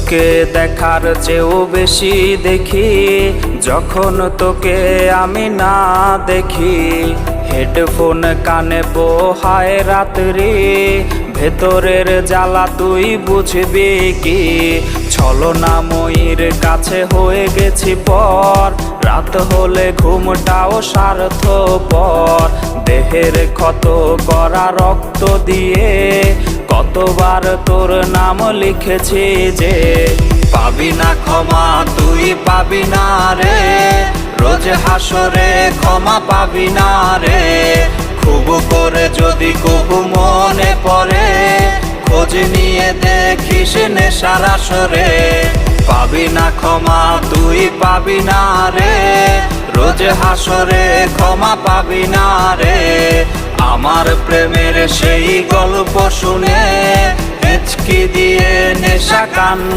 তোকে দেখার চেয়েও বেশি দেখি যখন তোকে আমি না দেখি। হেডফোন কানে পোহায় রাত্রি, ভেতরের জ্বালা তুই বুঝবি কি। ছলনাময়ীর কাছে হয়ে গেছি পর, রাত হলে ঘুমটাও স্বার্থপর। দেহের ক্ষত করা রক্ত দিয়ে কতবার তোর নাম লিখেছি যে, পাবি না ক্ষমা তুই পাবি না রে, রোজ হাসরে ক্ষমা পাবি না রে। খুব করে যদি কবু মনে পড়ে, খোঁজ নিয়ে দেখিস নেশার আসরে। পাবি না ক্ষমা তুই পাবি না রে, রোজ হাসরে ক্ষমা পাবি না রে। আমার প্রেমের সেই গল্প শুনে হেঁচকি দিয়ে নেশা কান